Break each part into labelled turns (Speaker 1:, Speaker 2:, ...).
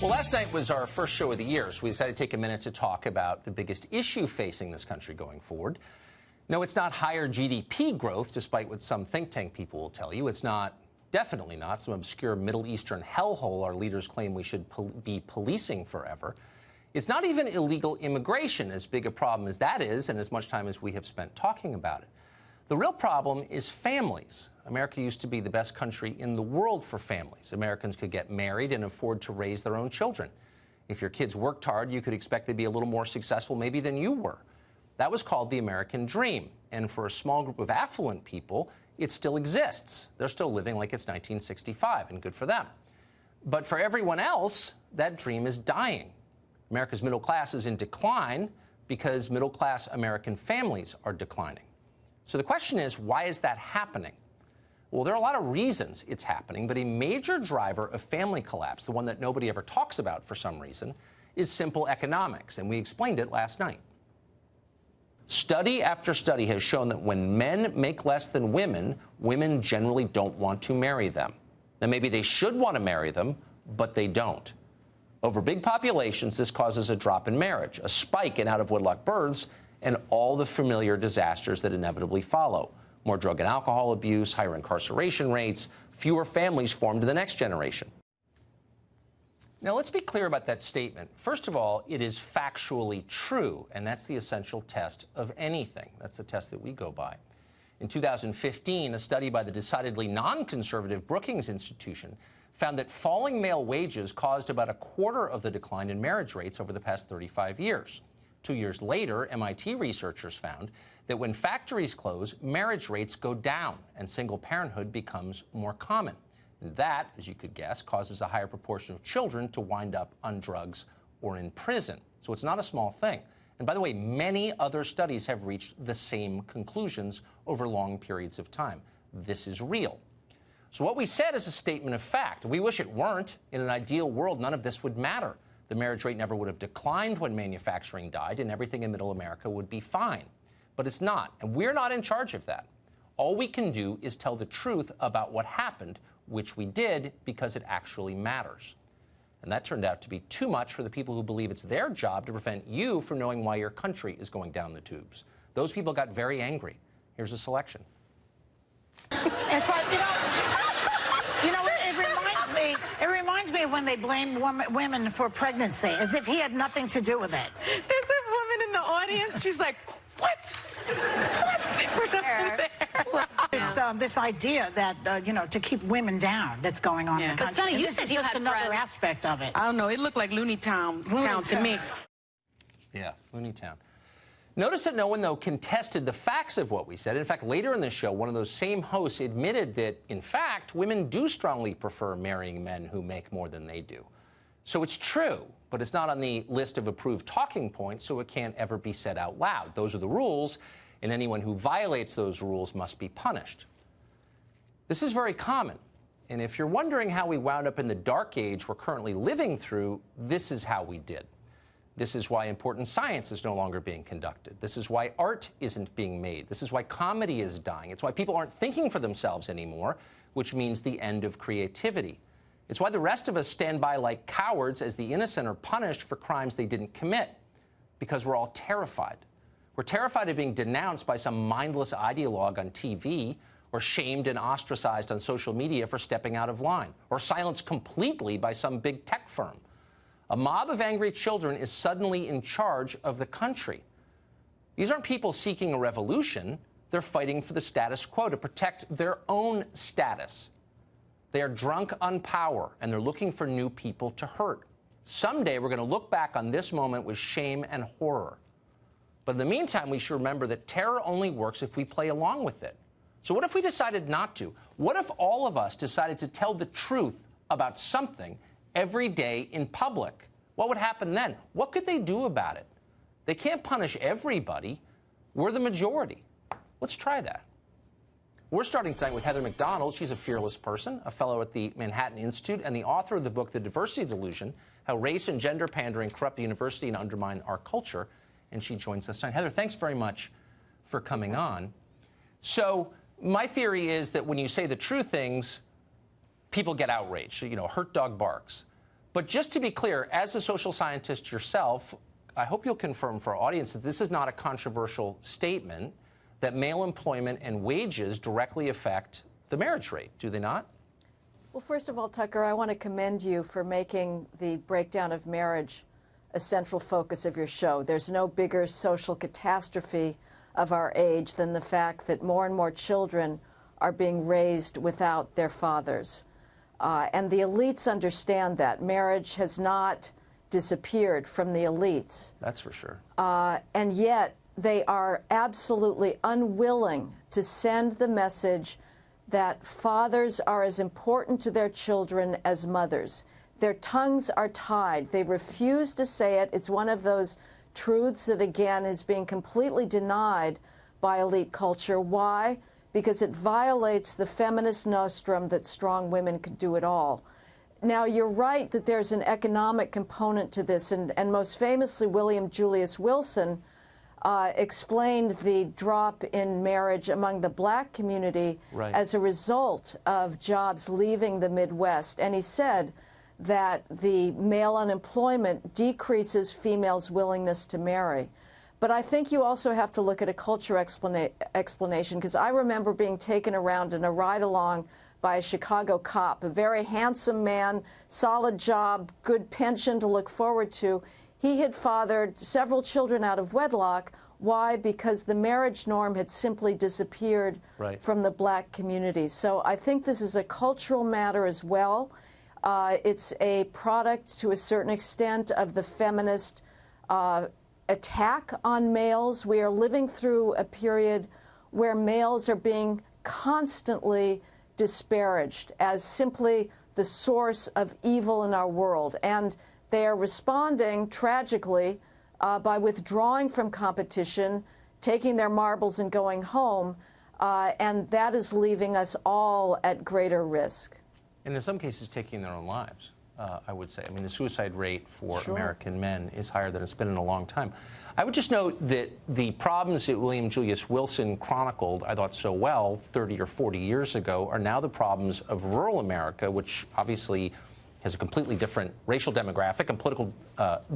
Speaker 1: Well, last night was our first show of the year, so we decided to take a minute to talk about the biggest issue facing this country going forward. No, it's not higher GDP growth, despite what some think tank people will tell you. It's not, definitely not, some obscure Middle Eastern hellhole our leaders claim we should be policing forever. It's not even illegal immigration, as big a problem as that is, and as much time as we have spent talking about it. The real problem is families. America used to be the best country in the world for families. Americans could get married and afford to raise their own children. If your kids worked hard, you could expect they'd be a little more successful maybe than you were. That was called the American dream. And for a small group of affluent people, it still exists. They're still living like it's 1965, and good for them. But for everyone else, that dream is dying. America's middle class is in decline because middle-class American families are declining. So the question is, why is that happening? Well, there are a lot of reasons it's happening, but a major driver of family collapse, the one that nobody ever talks about for some reason, is simple economics, and we explained it last night. Study after study has shown that when men make less than women, women generally don't want to marry them. Now, maybe they should want to marry them, but they don't. Over big populations, this causes a drop in marriage, a spike in out-of-wedlock births, and all the familiar disasters that inevitably follow. More drug and alcohol abuse, higher incarceration rates, fewer families formed in the next generation. Now, let's be clear about that statement. First of all, it is factually true, and that's the essential test of anything. That's the test that we go by. In 2015, a study by the decidedly non-conservative Brookings Institution found that falling male wages caused about a quarter of the decline in marriage rates over the past 35 years. 2 years later, MIT researchers found that when factories close, marriage rates go down and single parenthood becomes more common. And that, as you could guess, causes a higher proportion of children to wind up on drugs or in prison. So it's not a small thing. And by the way, many other studies have reached the same conclusions over long periods of time. This is real. So what we said is a statement of fact. We wish it weren't. In an ideal world, none of this would matter. The marriage rate never would have declined when manufacturing died, and everything in middle America would be fine. But it's not, and we're not in charge of that. All we can do is tell the truth about what happened, which we did because it actually matters. And that turned out to be too much for the people who believe it's their job to prevent you from knowing why your country is going down the tubes. Those people got very angry. Here's a selection.
Speaker 2: It's like, it reminds me of when they blame women for pregnancy, as if he had nothing to do with it.
Speaker 3: There's a woman in the audience. She's like, what? What? We're not there.
Speaker 2: This idea that, to keep women down that's going on in the country.
Speaker 4: But Sonny, you said you had
Speaker 2: another
Speaker 4: friends.
Speaker 2: aspect of it.
Speaker 3: I don't know. It looked like Looney Town to me.
Speaker 1: Yeah, Looney Town. Notice that no one, though, contested the facts of what we said. In fact, later in the show, one of those same hosts admitted that, in fact, women do strongly prefer marrying men who make more than they do. So it's true, but it's not on the list of approved talking points, so it can't ever be said out loud. Those are the rules, and anyone who violates those rules must be punished. This is very common, and if you're wondering how we wound up in the dark age we're currently living through, this is how we did. This is why important science is no longer being conducted. This is why art isn't being made. This is why comedy is dying. It's why people aren't thinking for themselves anymore, which means the end of creativity. It's why the rest of us stand by like cowards as the innocent are punished for crimes they didn't commit, because we're all terrified. We're terrified of being denounced by some mindless ideologue on TV, or shamed and ostracized on social media for stepping out of line, or silenced completely by some big tech firm. A mob of angry children is suddenly in charge of the country. These aren't people seeking a revolution. They're fighting for the status quo to protect their own status. They are drunk on power, and they're looking for new people to hurt. Someday, we're going to look back on this moment with shame and horror. But in the meantime, we should remember that terror only works if we play along with it. So what if we decided not to? What if all of us decided to tell the truth about something every day in public? What would happen then? What could they do about it? They can't punish everybody. We're the majority. Let's try that. We're starting tonight with Heather McDonald. She's a fearless person, a fellow at the Manhattan Institute, and the author of the book, The Diversity Delusion, How Race and Gender Pandering Corrupt the University and Undermine Our Culture. And she joins us tonight. Heather, thanks very much for coming on. So my theory is that when you say the true things, people get outraged. So, hurt dog barks. But just to be clear, as a social scientist yourself, I hope you'll confirm for our audience that this is not a controversial statement, that male employment and wages directly affect the marriage rate, do they not?
Speaker 4: Well, first of all, Tucker, I want to commend you for making the breakdown of marriage a central focus of your show. There's no bigger social catastrophe of our age than the fact that more and more children are being raised without their fathers. And the elites understand that. Marriage has not disappeared from the elites.
Speaker 1: That's for sure.
Speaker 4: And yet they are absolutely unwilling to send the message that fathers are as important to their children as mothers. Their tongues are tied. They refuse to say it. It's one of those truths that, again, is being completely denied by elite culture. Why? Because it violates the feminist nostrum that strong women could do it all. Now, you're right that there's an economic component to this, and most famously, William Julius Wilson explained the drop in marriage among the black community as a result of jobs leaving the Midwest. And he said that the male unemployment decreases females' willingness to marry. But I think you also have to look at a culture explanation, because I remember being taken around in a ride-along by a Chicago cop, a very handsome man, solid job, good pension to look forward to. He had fathered several children out of wedlock. Why? Because the marriage norm had simply disappeared from the black community. So I think this is a cultural matter as well. It's a product, to a certain extent, of the feminist attack on males. We are living through a period where males are being constantly disparaged as simply the source of evil in our world. And they are responding, tragically, by withdrawing from competition, taking their marbles and going home, and that is leaving us all at greater risk.
Speaker 1: And in some cases, taking their own lives, I would say. I mean, the suicide rate for American men is higher than it's been in a long time. I would just note that the problems that William Julius Wilson chronicled, I thought so well, 30 or 40 years ago, are now the problems of rural America, which obviously has a completely different racial demographic and political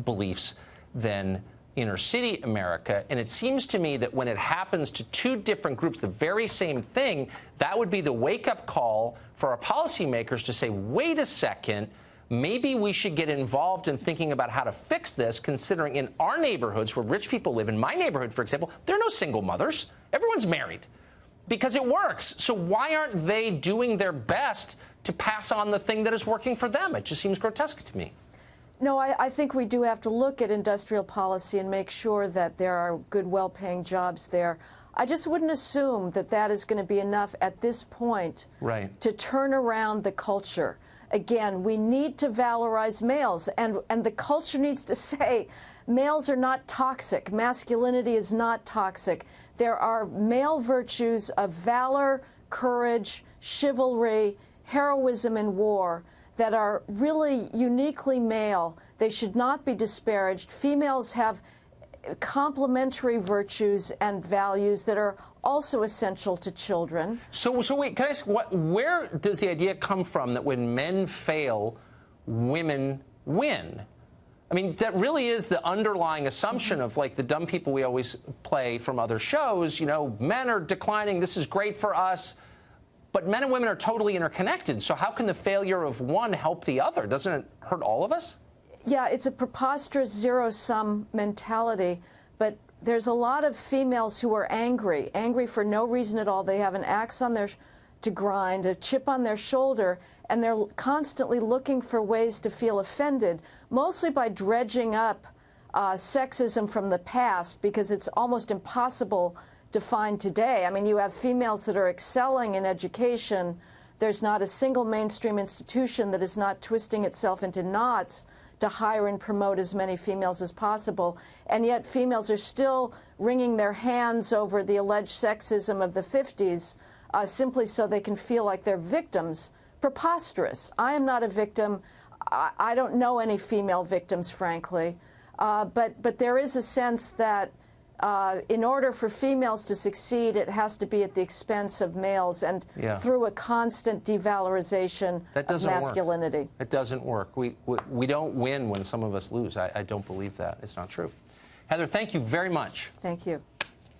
Speaker 1: beliefs than inner city America. And it seems to me that when it happens to two different groups, the very same thing, that would be the wake-up call for our policymakers to say, wait a second, maybe we should get involved in thinking about how to fix this, considering in our neighborhoods where rich people live, in my neighborhood, for example, there are no single mothers. Everyone's married because it works. So why aren't they doing their best to pass on the thing that is working for them? It just seems grotesque to me.
Speaker 4: No, I think we do have to look at industrial policy and make sure that there are good, well-paying jobs there. I just wouldn't assume that that is going to be enough at this point to turn around the culture. Again, we need to valorize males, and the culture needs to say males are not toxic. Masculinity is not toxic. There are male virtues of valor, courage, chivalry, heroism in war that are really uniquely male. They should not be disparaged. Females have complementary virtues and values that are also essential to children.
Speaker 1: So wait, can I ask, where does the idea come from that when men fail, women win? I mean, that really is the underlying assumption of, like, the dumb people we always play from other shows. You know, men are declining, this is great for us. But men and women are totally interconnected. So how can the failure of one help the other? Doesn't it hurt all of us?
Speaker 4: Yeah, it's a preposterous zero-sum mentality. But there's a lot of females who are angry for no reason at all. They have an axe on to grind, a chip on their shoulder, and they're constantly looking for ways to feel offended, mostly by dredging up sexism from the past, because it's almost impossible to find today. I mean, you have females that are excelling in education. There's not a single mainstream institution that is not twisting itself into knots to hire and promote as many females as possible. And yet females are still wringing their hands over the alleged sexism of the 50s simply so they can feel like they're victims. Preposterous. I am not a victim. I don't know any female victims, frankly. But there is a sense that in order for females to succeed, it has to be at the expense of males and through a constant devalorization of masculinity.
Speaker 1: Work. It doesn't work. We don't win when some of us lose. I don't believe that. It's not true. Heather, thank you very much.
Speaker 4: Thank you.